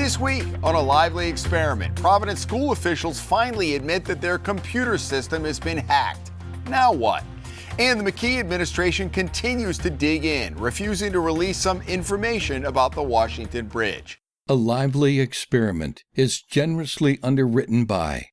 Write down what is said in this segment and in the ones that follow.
This week on A Lively Experiment, Providence school officials finally admit that their computer system has been hacked. Now what? And the McKee administration continues to dig in, refusing to release some information about the Washington Bridge. A Lively Experiment is generously underwritten by...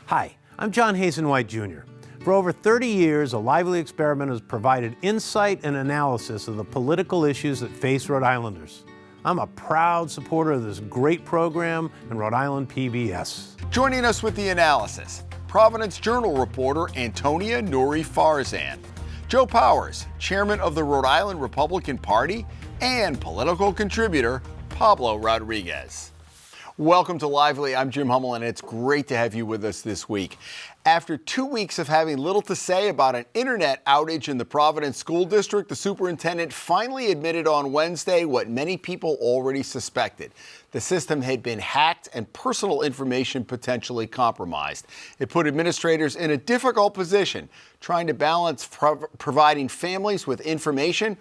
Hi, I'm John Hazenwhite Jr. For over 30 years, A Lively Experiment has provided insight and analysis of the political issues that face Rhode Islanders. I'm a proud supporter of this great program and Rhode Island PBS. Joining us with the analysis, Providence Journal reporter Antonia Noori Farzan, Joe Powers, chairman of the Rhode Island Republican Party, and political contributor Pablo Rodriguez. Welcome to Lively. I'm Jim Hummel, and it's great to have you with us this week. After 2 weeks of having little to say about an internet outage in the Providence School District, the superintendent finally admitted on Wednesday what many people already suspected. The system had been hacked and personal information potentially compromised. It put administrators in a difficult position, trying to balance providing families with information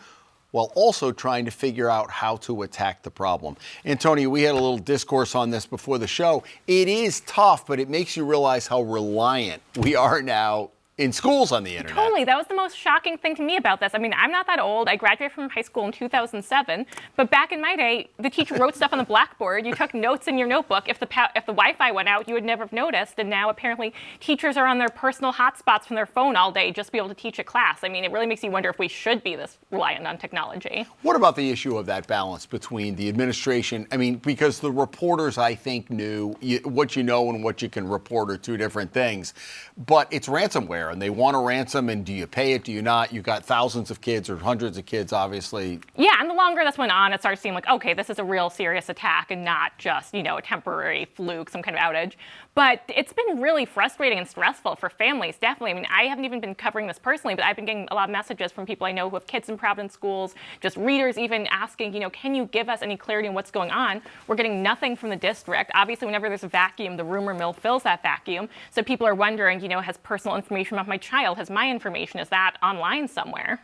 while also trying to figure out how to attack the problem. Antonia, we had a little discourse on this before the show. It is tough, but it makes you realize how reliant we are now in schools on the internet. Totally. That was the most shocking thing to me about this. I mean, I'm not that old. I graduated from high school in 2007. But back in my day, the teacher wrote stuff on the blackboard. You took notes in your notebook. If the Wi-Fi went out, you would never have noticed. And now apparently teachers are on their personal hotspots from their phone all day just to be able to teach a class. I mean, it really makes you wonder if we should be this reliant on technology. What about the issue of that balance between the administration? I mean, because the reporters, I think, knew what you know and what you can report are two different things. But it's ransomware. And they want a ransom, and do you pay it, do you not? You've got thousands of kids or hundreds of kids, obviously. Yeah, and the longer this went on, it started seeming like, okay, this is a real serious attack and not just, a temporary fluke, some kind of outage. But it's been really frustrating and stressful for families, definitely. I mean, I haven't even been covering this personally, but I've been getting a lot of messages from people I know who have kids in Providence schools, just readers even asking, can you give us any clarity on what's going on? We're getting nothing from the district. Obviously, whenever there's a vacuum, the rumor mill fills that vacuum. So people are wondering, has personal information about my child, has my information, is that online somewhere?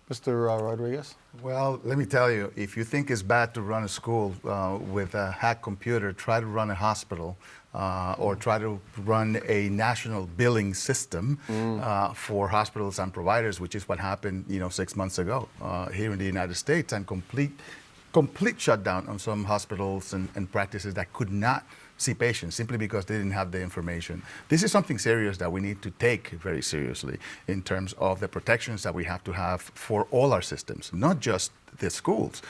Mr. Rodriguez? Well, let me tell you, if you think it's bad to run a school with a hacked computer, try to run a hospital or try to run a national billing system for hospitals and providers, which is what happened, 6 months ago here in the United States, and complete shutdown on some hospitals and practices that could not see patients simply because they didn't have the information. This is something serious that we need to take very seriously in terms of the protections that we have to have for all our systems, not just the schools,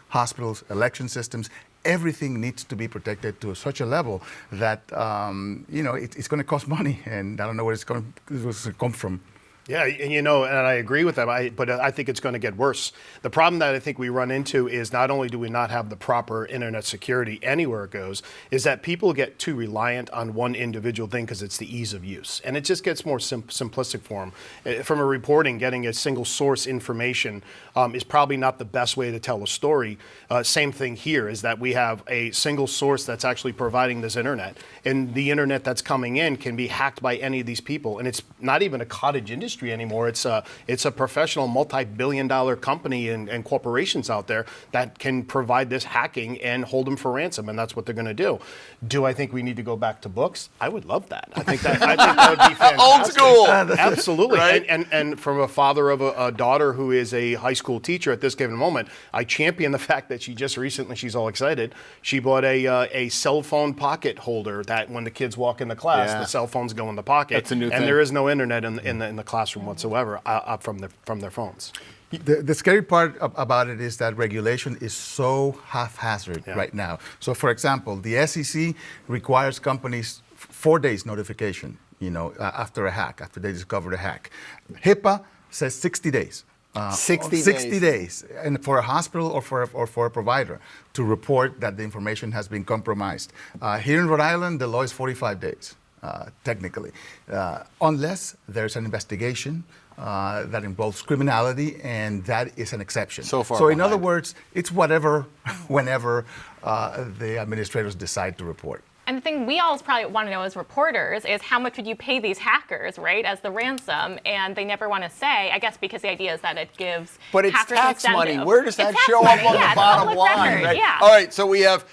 hospitals, election systems. Everything needs to be protected to such a level that it's going to cost money, and I don't know where it's going to come from. Yeah, and I agree with them, but I think it's going to get worse. The problem that I think we run into is not only do we not have the proper internet security anywhere it goes, is that people get too reliant on one individual thing because it's the ease of use. And it just gets more simplistic for them. From a reporting, getting a single source information is probably not the best way to tell a story. Same thing here is that we have a single source that's actually providing this internet. And the internet that's coming in can be hacked by any of these people. And it's not even a cottage industry anymore. It's a professional multi-billion-dollar company and corporations out there that can provide this hacking and hold them for ransom, and that's what they're going to do. Do I think we need to go back to books? I would love that. I think that would be fantastic. Old school. Absolutely. Right? And from a father of a daughter who is a high school teacher at this given moment, I champion the fact that she just recently, she's all excited, she bought a cell phone pocket holder that when the kids walk into class, the cell phones go in the pocket. That's a new thing. And there is no internet in the classroom whatsoever from their phones. The scary part about it is that regulation is so haphazard right now. So, for example, the SEC requires companies 4 days notification, after a hack, after they discover a hack. HIPAA says 60 days. 60 days, and for a hospital or for a provider to report that the information has been compromised. Here in Rhode Island, the law is 45 days. Technically, unless there's an investigation that involves criminality, and that is an exception. So far So in behind. other words, it's whatever, whenever the administrators decide to report. And the thing we always probably want to know as reporters is how much would you pay these hackers, right, as the ransom? And they never want to say, I guess because the idea is that it gives But it's hackers tax incentive. money. Where does that It's show tax up on money. the Yeah, bottom it's a public line? record. Right? Yeah. All right, so we have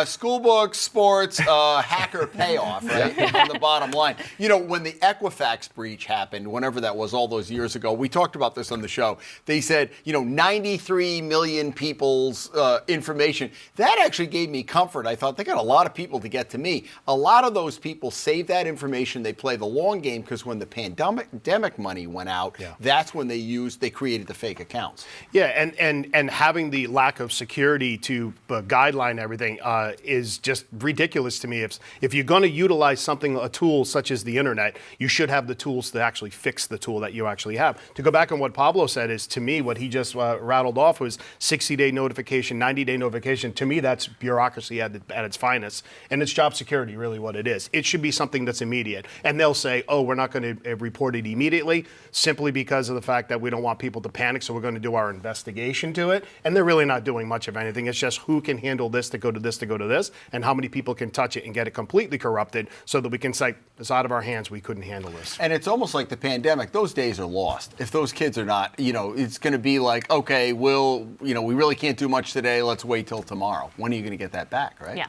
school books, sports, hacker payoff, right, on the bottom line. You know, when the Equifax breach happened, whenever that was, all those years ago, we talked about this on the show. They said, 93 million people's information. That actually gave me comfort. I thought they got a lot of people to get to me. A lot of those people save that information. They play the long game because when the pandemic money went out, that's when they created the fake accounts. Yeah, and having the lack of security to guideline everything is just ridiculous to me. If you're going to utilize a tool such as the internet, you should have the tools to actually fix the tool that you actually have. To go back on what Pablo said is, to me, what he just rattled off was 60-day notification, 90-day notification. To me, that's bureaucracy at its finest, and it's job security, really what it is. It should be something that's immediate. And they'll say, oh, we're not going to report it immediately simply because of the fact that we don't want people to panic, so we're going to do our investigation to it. And they're really not doing much of anything. It's just who can handle this to go to this to go to this, and how many people can touch it and get it completely corrupted so that we can say, it's out of our hands, we couldn't handle this. And it's almost like the pandemic. Those days are lost. If those kids are not, it's going to be like, okay, we really can't do much today. Let's wait till tomorrow. When are you going to get that back, right? Yeah.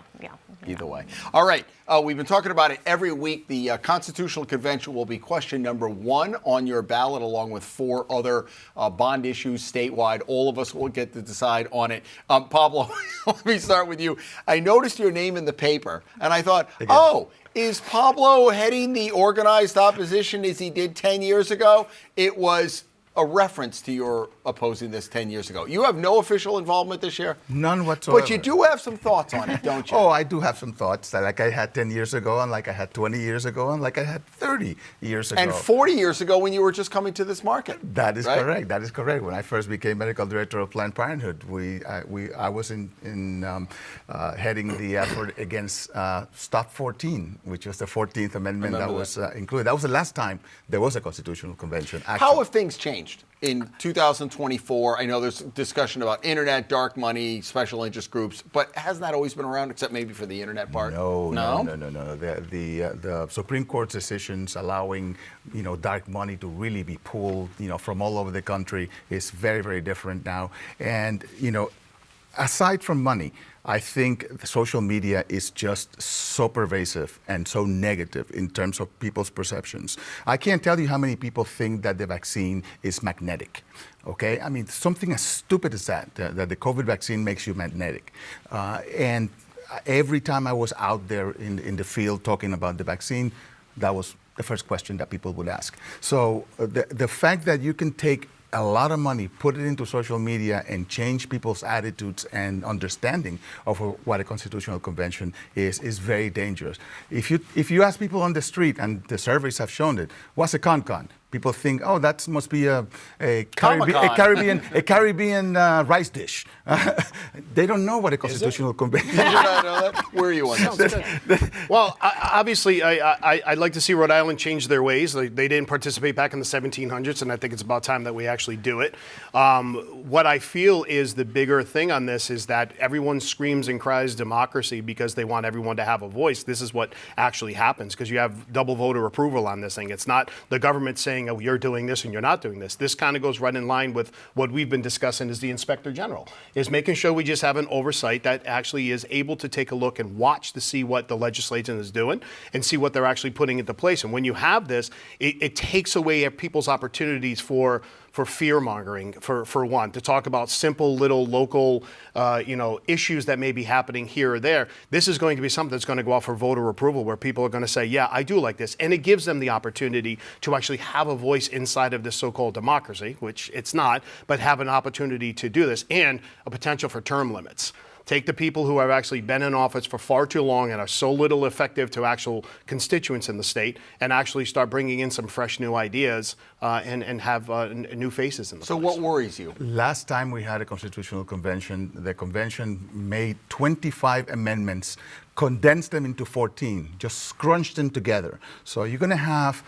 Either way. All right. We've been talking about it every week. The Constitutional Convention will be question number 1 on your ballot, along with 4 other bond issues statewide. All of us will get to decide on it. Pablo, let me start with you. I noticed your name in the paper, and I thought, is Pablo heading the organized opposition as he did 10 years ago? It was a reference to your opposing this 10 years ago. You have no official involvement this year? None whatsoever. But you do have some thoughts on it, don't you? Oh, I do have some thoughts, like I had 10 years ago, and like I had 20 years ago, and like I had 30 years ago. And 40 years ago when you were just coming to this market. That is right? correct. That is correct. When I first became medical director of Planned Parenthood, I was heading the effort against Stop 14, which was the 14th Amendment that was included. That was the last time there was a constitutional convention. Actually. How have things changed in 2024? I know there's discussion about internet, dark money, special interest groups, but hasn't that always been around, except maybe for the internet part? No. The Supreme Court's decisions allowing, dark money to really be pulled, from all over the country is very, very different now. And, aside from money, I think the social media is just so pervasive and so negative in terms of people's perceptions. I can't tell you how many people think that the vaccine is magnetic. Okay, I mean, something as stupid as that the COVID vaccine makes you magnetic. And every time I was out there in the field talking about the vaccine, that was the first question that people would ask. So the fact that you can take a lot of money, put it into social media, and change people's attitudes and understanding of what a constitutional convention is very dangerous. If you ask people on the street, and the surveys have shown it, what's a con-con? People think, oh, that must be a Caribbean rice dish. They don't know what a constitutional convention is. Did you not know that? Where are you on this? Well, obviously, I'd like to see Rhode Island change their ways. They didn't participate back in the 1700s, and I think it's about time that we actually do it. What I feel is the bigger thing on this is that everyone screams and cries democracy because they want everyone to have a voice. This is what actually happens because you have double voter approval on this thing. It's not the government saying, oh, you're doing this and you're not doing this. This kind of goes right in line with what we've been discussing as the Inspector General, is making sure we just have an oversight that actually is able to take a look and watch to see what the legislation is doing and see what they're actually putting into place. And when you have this, it takes away people's opportunities for fear-mongering, for one, to talk about simple little local, issues that may be happening here or there. This is going to be something that's going to go out for voter approval, where people are going to say, yeah, I do like this. And it gives them the opportunity to actually have a voice inside of this so-called democracy, which it's not, but have an opportunity to do this, and a potential for term limits. Take the people who have actually been in office for far too long and are so little effective to actual constituents in the state, and actually start bringing in some fresh new ideas and have new faces in the place. So what worries you? Last time we had a constitutional convention, the convention made 25 amendments condensed them into 14, just scrunched them together. So you're going to have,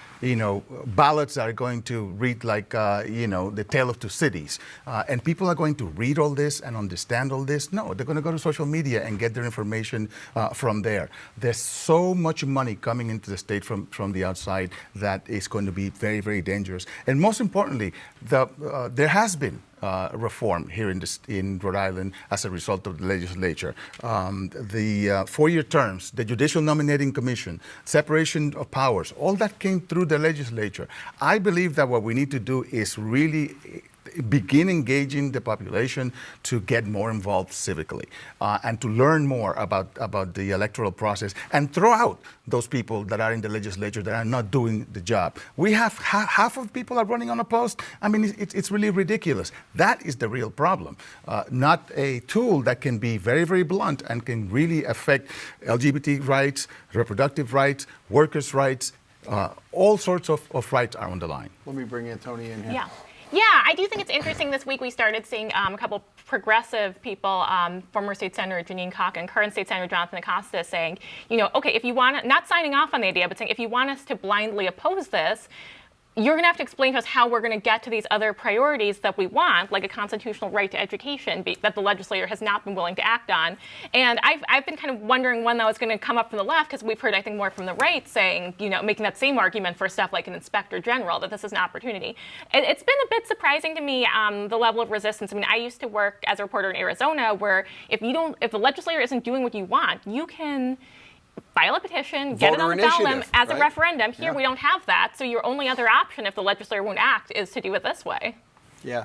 ballots that are going to read like, the Tale of Two Cities. And people are going to read all this and understand all this. No, they're going to go to social media and get their information from there. There's so much money coming into the state from the outside that is going to be very, very dangerous. And most importantly, there has been reform here in Rhode Island as a result of the legislature. The 4-year terms, the Judicial Nominating Commission, separation of powers, all that came through the legislature. I believe that what we need to do is really begin engaging the population to get more involved civically and to learn more about the electoral process and throw out those people that are in the legislature that are not doing the job. We have half of people are running unopposed. I mean, it's really ridiculous. That is the real problem, not a tool that can be very, very blunt and can really affect LGBT rights, reproductive rights, workers' rights. All sorts of rights are on the line. Let me bring Antonia in here. Yeah. Yeah, I do think it's interesting. This week we started seeing a couple progressive people, former State Senator Janine Cock and current State Senator Jonathan Acosta, saying, okay, if you want to, not signing off on the idea, but saying if you want us to blindly oppose this, you're going to have to explain to us how we're going to get to these other priorities that we want, like a constitutional right to education that the legislature has not been willing to act on. And I've been kind of wondering when that was going to come up from the left, because we've heard, I think, more from the right saying, making that same argument for stuff like an inspector general, that this is an opportunity. It's been a bit surprising to me, the level of resistance. I mean, I used to work as a reporter in Arizona, where if the legislature isn't doing what you want, you can file a petition, get it on the ballot as a referendum. Here we don't have that, so your only other option if the legislature won't act is to do it this way. Yeah.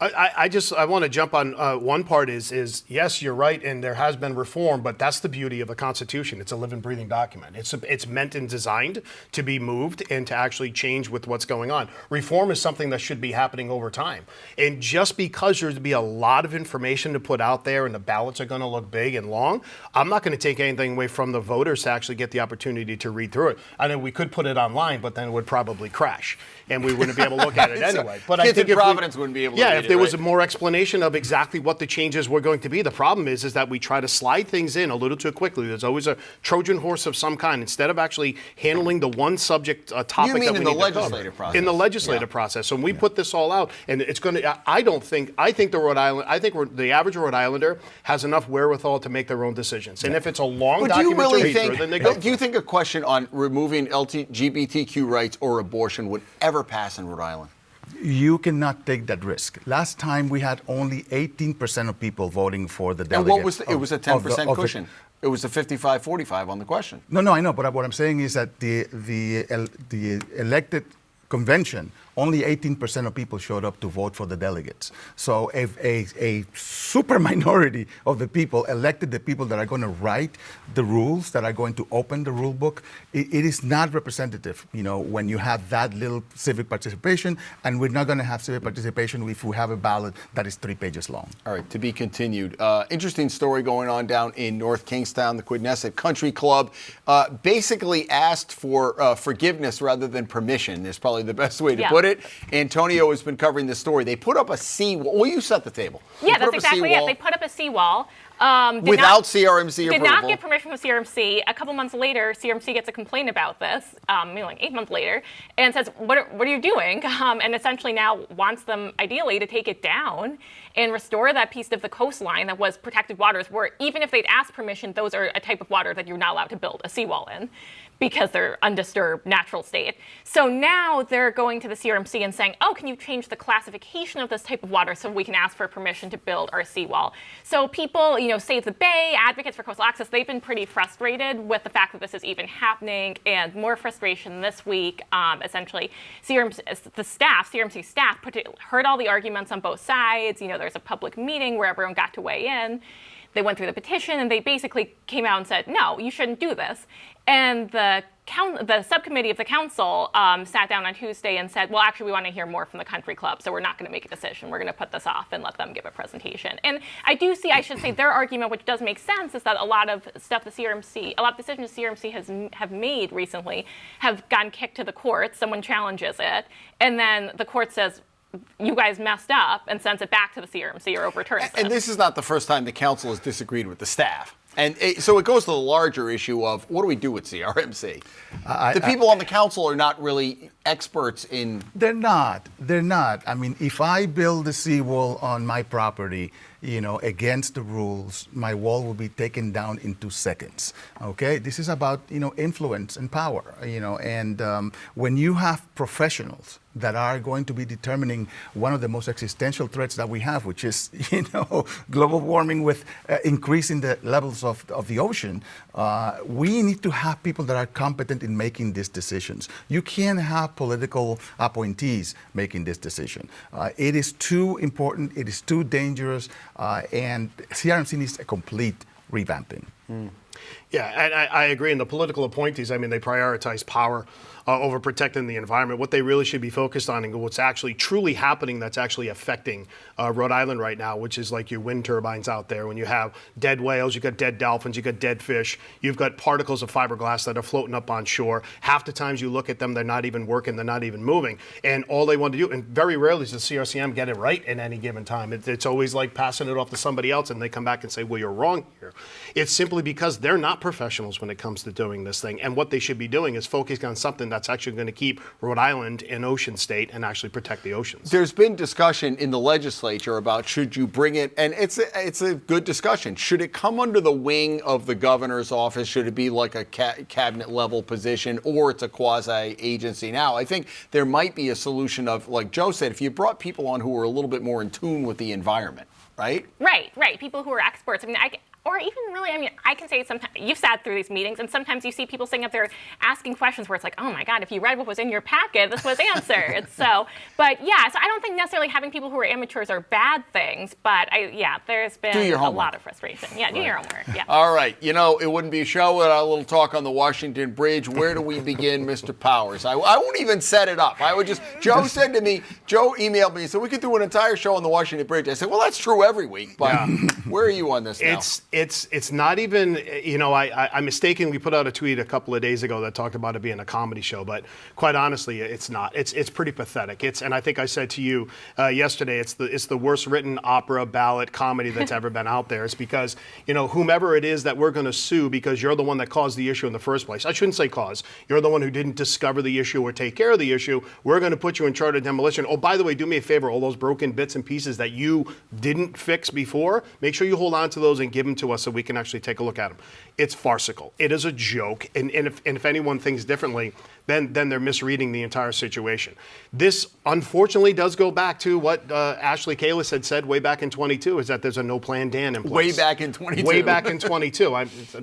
I want to jump on one part is yes, you're right, and there has been reform, but that's the beauty of a constitution. It's a living, breathing document. It's meant and designed to be moved and to actually change with what's going on. Reform is something that should be happening over time. And just because there's to be a lot of information to put out there and the ballots are going to look big and long, I'm not going to take anything away from the voters to actually get the opportunity to read through it. I know we could put it online, but then it would probably crash and we wouldn't be able to look at it anyway. But I think Providence wouldn't be able to read it. There was a more explanation of exactly what the changes were going to be. The problem is that we try to slide things in a little too quickly. There's always a Trojan horse of some kind instead of actually handling the one subject topic that we need to cover. In the legislative process? In the legislative process. So when we put this all out, and it's going to, I think the average Rhode Islander has enough wherewithal to make their own decisions. And if it's a long document to read through, then they go. Do you think a question on removing LGBTQ rights or abortion would ever pass in Rhode Island? You cannot take that risk. Last time we had only 18% of people voting for the delegates. And what was it was a 10% cushion. It was a 55-45 on the question. No, I know, but what I'm saying is that the elected convention, only 18% of people showed up to vote for the delegates. So if a super minority of the people elected the people that are going to write the rules, that are going to open the rule book, it is not representative, when you have that little civic participation, and we're not going to have civic participation if we have a ballot that is 3 pages long. All right, to be continued. Interesting story going on down in North Kingstown. The Quidnesset Country Club basically asked for forgiveness rather than permission. Is probably the best way to put it. Antonio has been covering this story. They put up a seawall. Well, you set the table. Yeah, that's exactly it. They put up a seawall. Without CRMC approval. Did not get permission from CRMC. A couple months later, CRMC gets a complaint about this, like 8 months later, and says, what are you doing? And essentially now wants them, ideally, to take it down and restore that piece of the coastline that was protected waters, where even if they'd asked permission, those are a type of water that you're not allowed to build a seawall in, because they're undisturbed natural state. So now they're going to the CRMC and saying, can you change the classification of this type of water so we can ask for permission to build our seawall? So people, Save the Bay, advocates for coastal access, they've been pretty frustrated with the fact that this is even happening, and more frustration this week. Essentially, CRMC staff heard all the arguments on both sides. There's a public meeting where everyone got to weigh in. They went through the petition, and they basically came out and said, no, you shouldn't do this. And the subcommittee of the council sat down on Tuesday and said, well, actually, we want to hear more from the country club, so we're not going to make a decision. We're going to put this off and let them give a presentation. And I should say, their argument, which does make sense, is that a lot of decisions the CRMC have made recently have gotten kicked to the courts. Someone challenges it, and then the court says, you guys messed up, and sends it back to the CRMC or overturns it. And this is not the first time the council has disagreed with the staff. And so it goes to the larger issue of what do we do with CRMC? The people on the council are not really experts in. They're not. I mean, if I build a seawall on my property, against the rules, my wall will be taken down in 2 seconds. Okay, this is about influence and power. And when you have professionals that are going to be determining one of the most existential threats that we have, which is global warming with increasing the levels of the ocean, we need to have people that are competent in making these decisions. You can't have political appointees making this decision. It is too important. It is too dangerous. And CRMC needs a complete revamping. Yeah, and I agree. And the political appointees, I mean, they prioritize power over protecting the environment. What they really should be focused on and what's actually truly happening that's actually affecting Rhode Island right now, which is like your wind turbines out there. When you have dead whales, you've got dead dolphins, you've got dead fish, you've got particles of fiberglass that are floating up on shore. Half the times you look at them, they're not even working, they're not even moving. And all they want to do, and very rarely does the CRCM get it right in any given time. It's always like passing it off to somebody else and they come back and say, well, you're wrong here. It's simply because they're not professionals when it comes to doing this thing. And what they should be doing is focusing on something that's actually going to keep Rhode Island an ocean state and actually protect the oceans. There's been discussion in the legislature about should you bring it, and it's a good discussion. Should it come under the wing of the governor's office? Should it be like a cabinet level position, or it's a quasi agency now? I think there might be a solution of, like Joe said, if you brought people on who were a little bit more in tune with the environment, right? Right. People who are experts. I mean, or even really, I mean, I can say sometimes, you've sat through these meetings, and sometimes you see people sitting up there asking questions where it's like, oh my God, if you read what was in your packet, this was answered. So I don't think necessarily having people who are amateurs are bad things, but there's been a lot of frustration. Yeah, do your homework. Yeah. All right. It wouldn't be a show without a little talk on the Washington Bridge. Where do we begin, Mr. Powers? I won't even set it up. Joe said to me, Joe emailed me, so we could do an entire show on the Washington Bridge. I said, well, that's true every week, but where are you on this now? It's not even, I mistakenly put out a tweet a couple of days ago that talked about it being a comedy show, but quite honestly, it's not. It's pretty pathetic. And I think I said to you yesterday, it's the worst written opera, ballad, comedy that's ever been out there. It's because, whomever it is that we're going to sue because you're the one that caused the issue in the first place. I shouldn't say cause. You're the one who didn't discover the issue or take care of the issue. We're going to put you in charge of demolition. Oh, by the way, do me a favor, all those broken bits and pieces that you didn't fix before, make sure you hold on to those and give them to us so we can actually take a look at them. It's farcical. It is a joke. And if anyone thinks differently, then they're misreading the entire situation. This, unfortunately, does go back to what Ashley Kalis had said way back in 22, is that there's a no plan Dan in place. Way back in 22. Way back in 22.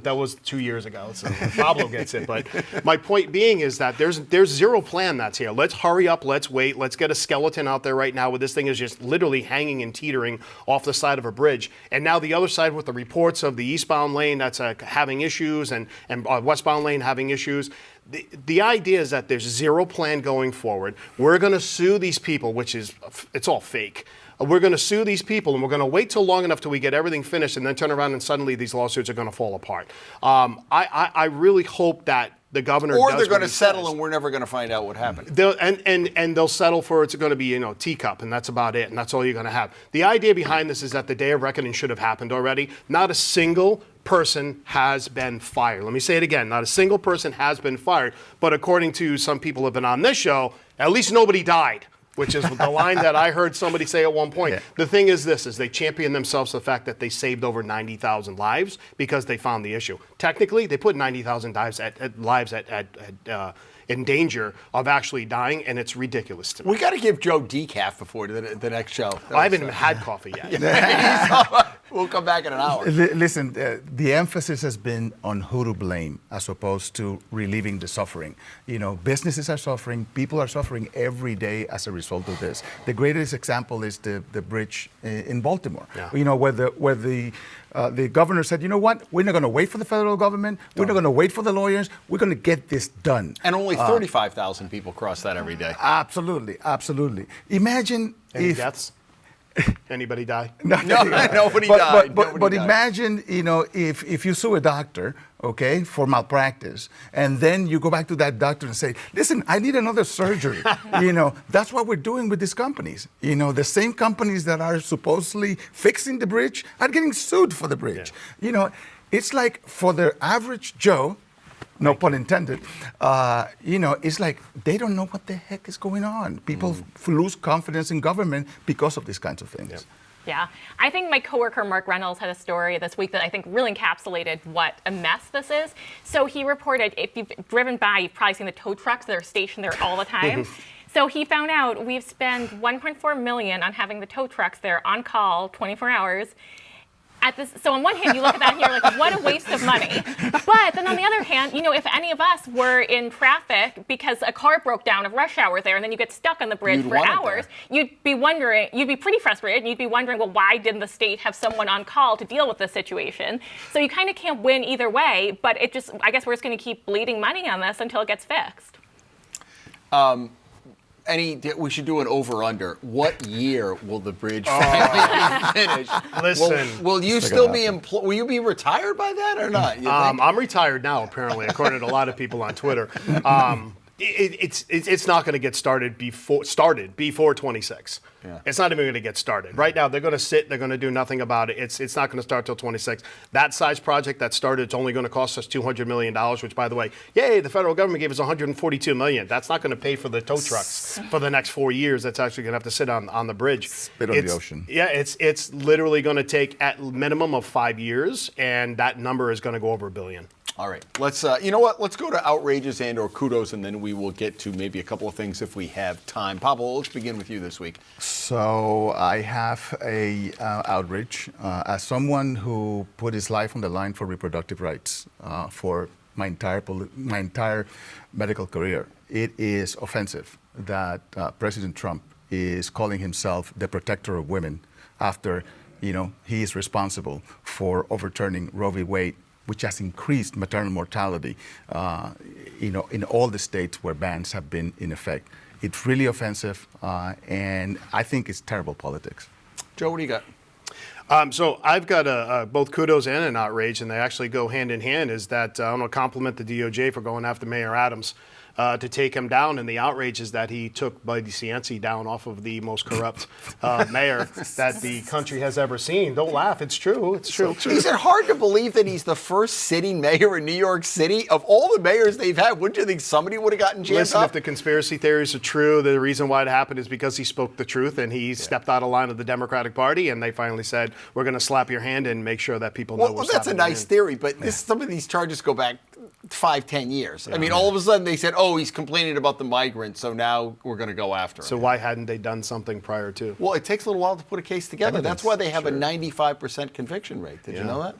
That was 2 years ago, so Pablo gets it. But my point being is that there's zero plan that's here. Let's hurry up. Let's wait. Let's get a skeleton out there right now where this thing is just literally hanging and teetering off the side of a bridge. And now the other side with the reports of the eastbound lane that's having issues and westbound lane having issues. The idea is that there's zero plan going forward. We're going to sue these people, it's all fake. We're going to sue these people, and we're going to wait till long enough till we get everything finished and then turn around and suddenly these lawsuits are going to fall apart. I really hope that the governor or does they're going to settle and we're never going to find out what happened. They'll settle for it's going to be teacup, and that's about it, and that's all you're going to have. The idea behind this is that the day of reckoning should have happened already. Not a single person has been fired. Let me say it again. Not a single person has been fired, but according to some people who have been on this show, at least nobody died, which is the line that I heard somebody say at one point. Yeah. The thing is they champion themselves the fact that they saved over 90,000 lives because they found the issue. Technically, they put 90,000 lives in danger of actually dying, and it's ridiculous to me. We got to give Joe decaf before the next show. I haven't even had coffee yet. We'll come back in an hour. Listen, the emphasis has been on who to blame as opposed to relieving the suffering. Businesses are suffering, people are suffering every day as a result of this. The greatest example is the bridge in Baltimore. Yeah. Where the governor said, you know what, we're not going to wait for the federal government, we're not going to wait for the lawyers, we're going to get this done. And only 35,000 people cross that every day. Absolutely. Imagine Any deaths? Anybody die? No, nobody died. But imagine, if you sue a doctor, okay, for malpractice, and then you go back to that doctor and say, listen, I need another surgery. That's what we're doing with these companies. The same companies that are supposedly fixing the bridge are getting sued for the bridge. Yeah. It's like for the average Joe, no pun intended, it's like they don't know what the heck is going on. People lose confidence in government because of these kinds of things. Yep. Yeah, I think my coworker Mark Reynolds had a story this week that I think really encapsulated what a mess this is. So he reported, if you've driven by, you've probably seen the tow trucks that are stationed there all the time. So he found out we've spent $1.4 million on having the tow trucks there on call 24 hours. So on one hand, you look at that and you're like, what a waste of money. But then on the other hand, if any of us were in traffic because a car broke down at rush hour there and then you get stuck on the bridge for hours, you'd be pretty frustrated and you'd be wondering, well, why didn't the state have someone on call to deal with this situation? So you kind of can't win either way, but I guess we're just going to keep bleeding money on this until it gets fixed. We should do an over-under. What year will the bridge finally be finished? Listen. Will you still be will you be retired by then or not? I'm retired now, apparently, according to a lot of people on Twitter. It's not going to get started before 26. Yeah. It's not even going to get started. Right now, they're going to sit. They're going to do nothing about it. It's not going to start till 26. That size project that started, it's only going to cost us $200 million, which, by the way, yay, the federal government gave us $142 million. That's not going to pay for the tow trucks for the next 4 years. That's actually going to have to sit on the bridge. Spit on the ocean. Yeah, it's literally going to take at minimum of 5 years, and that number is going to go over $1 billion. All right, let's, let's go to outrages and or kudos, and then we will get to maybe a couple of things if we have time. Pablo, let's begin with you this week. So I have a outrage. As someone who put his life on the line for reproductive rights for my entire medical career, it is offensive that President Trump is calling himself the protector of women after, he is responsible for overturning Roe v. Wade, which has increased maternal mortality, in all the states where bans have been in effect. It's really offensive, and I think it's terrible politics. Joe, what do you got? So I've got both kudos and an outrage, and they actually go hand in hand, is that I want to compliment the DOJ for going after Mayor Adams to take him down, and the outrage is that he took Buddy Cianci down off of the most corrupt mayor that the country has ever seen. Don't laugh, it's true, it's true. Is it hard to believe that he's the first sitting mayor in New York City? Of all the mayors they've had, wouldn't you think somebody would have gotten jammed Listen, up? if the conspiracy theories are true, the reason why it happened is because he spoke the truth and he stepped out of line of the Democratic Party, and they finally said, we're going to slap your hand and make sure that people know well, that's a nice theory, but some of these charges go back 5-10 years. I mean, all of a sudden they said, oh, he's complaining about the migrants, so now we're going to go after him. So why hadn't they done something prior to? Well, it takes a little while to put a case together. That's why they have a 95% conviction rate. Did you know that?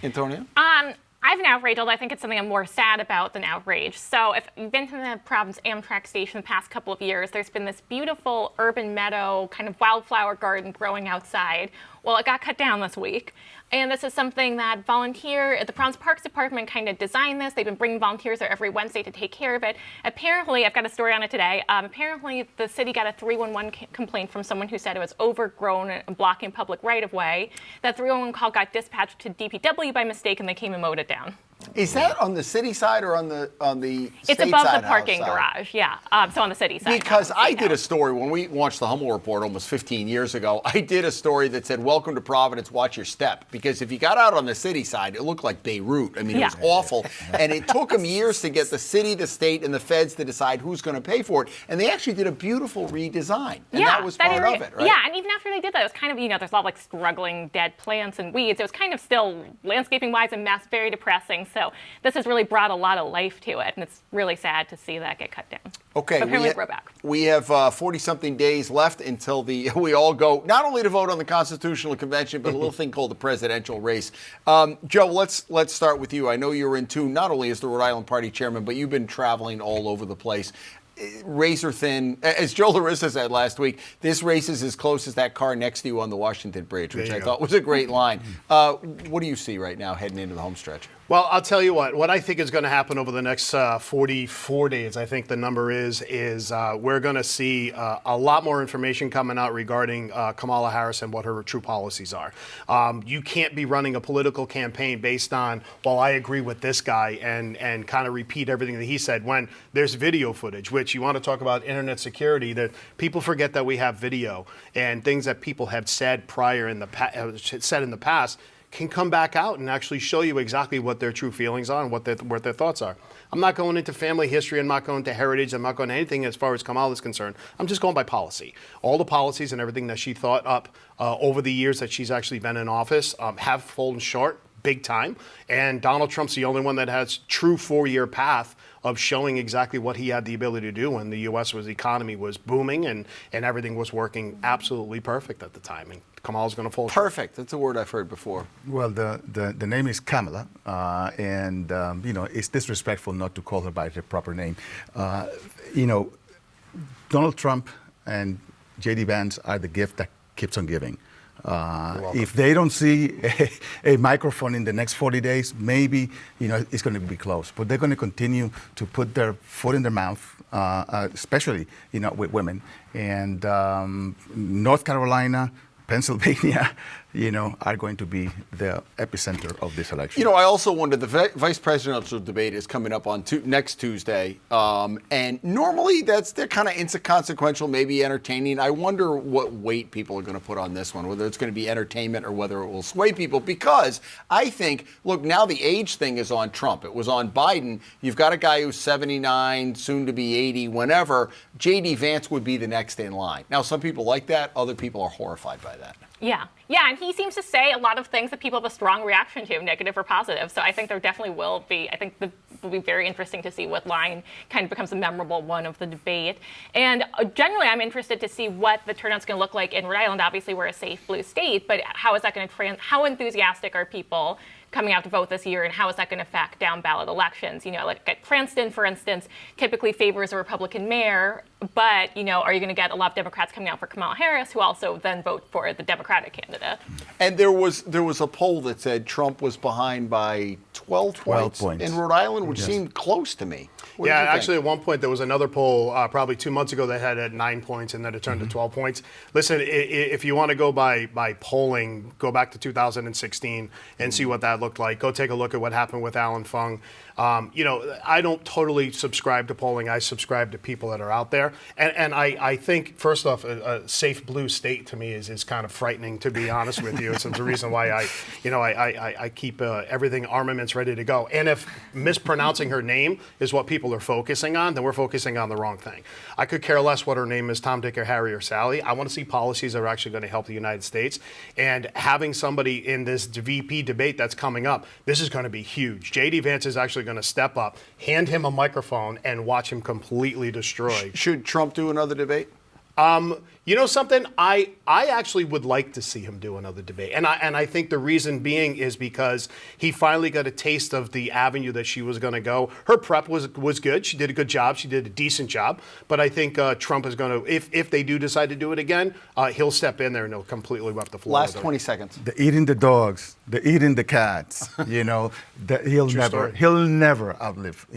Antonia? I have an outrage, although I think it's something I'm more sad about than outrage. So if you've been to the Providence Amtrak station the past couple of years, there's been this beautiful urban meadow, kind of wildflower garden growing outside. Well, it got cut down this week. And this is something that the Providence Parks Department kind of designed this. They've been bringing volunteers there every Wednesday to take care of it. Apparently, I've got a story on it today. Apparently, the city got a 311 complaint from someone who said it was overgrown and blocking public right-of-way. That 311 call got dispatched to DPW by mistake, and they came and mowed it down. Is that on the city side or on the It's above the parking garage, yeah. So on the city side. Because I did a story when we launched the Hummel Report almost 15 years ago. I did a story that said, "Welcome to Providence, watch your step." Because if you got out on the city side, it looked like Beirut. I mean, it was awful, and it took them years to get the city, the state, and the feds to decide who's going to pay for it. And they actually did a beautiful redesign, and that was part of it, right? Yeah, and even after they did that, it was kind of there's a lot of struggling dead plants and weeds. It was kind of still landscaping-wise a mess, very depressing. So this has really brought a lot of life to it, and it's really sad to see that get cut down. Okay, but apparently we're back. We have 40-something days left until we all go not only to vote on the Constitutional Convention, but a little thing called the presidential race. Joe, let's start with you. I know you're in tune not only as the Rhode Island Party chairman, but you've been traveling all over the place. razor thin. As Joe Larissa said last week, this race is as close as that car next to you on the Washington Bridge, which I thought was a great line. What do you see right now heading into the home stretch? Well, I'll tell you what I think is going to happen over the next 44 days, I think the number is we're going to see a lot more information coming out regarding Kamala Harris and what her true policies are. You can't be running a political campaign based on, well, I agree with this guy and kind of repeat everything that he said when there's video footage, which you want to talk about internet security, that people forget that we have video and things that people have said prior in the past can come back out and actually show you exactly what their true feelings are and what their thoughts are. I'm not going into family history. I'm not going to heritage. I'm not going to anything as far as Kamala is concerned. I'm just going by policy. All the policies and everything that she thought up over the years that she's actually been in office have fallen short big time. And Donald Trump's the only one that has true 4-year path of showing exactly what he had the ability to do when the U.S. economy was booming and everything was working absolutely perfect at the time. And Kamala's going to fall short. Perfect. That's a word I've heard before. Well, the name is Kamala, and it's disrespectful not to call her by her proper name. Donald Trump and J.D. Vance are the gift that keeps on giving. If they don't see a microphone in the next 40 days, maybe it's going to be close. But they're going to continue to put their foot in their mouth, especially with women. And North Carolina, Pennsylvania, are going to be the epicenter of this election. I also wonder, the vice presidential debate is coming up on next Tuesday, and normally they're kind of inconsequential, maybe entertaining. I wonder what weight people are going to put on this one, whether it's going to be entertainment or whether it will sway people, because I think, look, now the age thing is on Trump. It was on Biden. You've got a guy who's 79, soon to be 80, whenever. J.D. Vance would be the next in line. Now, some people like that. Other people are horrified by that. Yeah, and he seems to say a lot of things that people have a strong reaction to, negative or positive. So I think there definitely will be. I think it will be very interesting to see what line kind of becomes a memorable one of the debate. And generally, I'm interested to see what the turnout's going to look like in Rhode Island. Obviously, we're a safe blue state, but how is that going to how enthusiastic are people coming out to vote this year, and how is that going to affect down ballot elections? Like at Cranston, for instance, typically favors a Republican mayor, but are you going to get a lot of Democrats coming out for Kamala Harris, who also then vote for the Democratic candidate? And there was a poll that said Trump was behind by 12 points in Rhode Island, which seemed close to me. Yeah, actually, at one point there was another poll probably 2 months ago that had at 9 points, and then it turned to 12 points. Listen, if you want to go by polling, go back to 2016 and see what that looked like. Go take a look at what happened with Alan Fung. I don't totally subscribe to polling. I subscribe to people that are out there. And I think, first off, a safe blue state to me is kind of frightening, to be honest with you. It's the reason why I keep everything armaments ready to go. And if mispronouncing her name is what people are focusing on, then we're focusing on the wrong thing. I could care less what her name is, Tom, Dick, or Harry, or Sally. I want to see policies that are actually going to help the United States. And having somebody in this VP debate that's coming up, this is going to be huge. J.D. Vance is actually going to step up, hand him a microphone, and watch him completely destroy. Should Trump do another debate? You know something? I actually would like to see him do another debate. And I think the reason being is because he finally got a taste of the avenue that she was going to go. Her prep was good. She did a good job. She did a decent job. But I think Trump is going to, if they do decide to do it again, he'll step in there and he'll completely wipe the floor. Last 20 seconds. The eating the dogs, the eating the cats, he'll never outlive,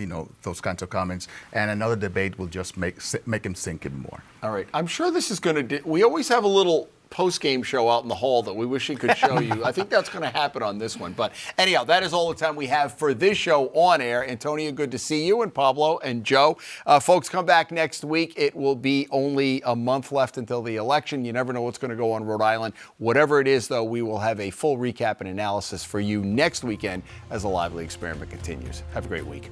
those kinds of comments. And another debate will just make him sink even more. All right. I'm sure this is going to, we always have a little post-game show out in the hall that we wish we could show you. I think that's going to happen on this one. But anyhow, that is all the time we have for this show on air. Antonia, good to see you, and Pablo and Joe. Folks, come back next week. It will be only a month left until the election. You never know what's going to go on Rhode Island. Whatever it is, though, we will have a full recap and analysis for you next weekend as the Lively Experiment continues. Have a great week.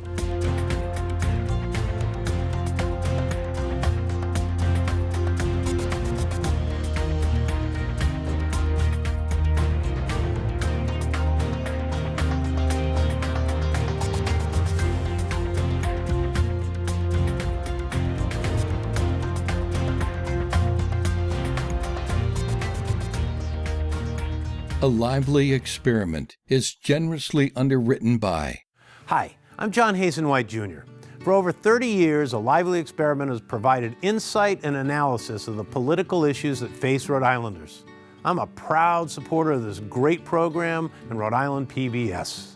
A Lively Experiment is generously underwritten by... Hi, I'm John Hazen White Jr. For over 30 years, a lively experiment has provided insight and analysis of the political issues that face Rhode Islanders. I'm a proud supporter of this great program and Rhode Island PBS.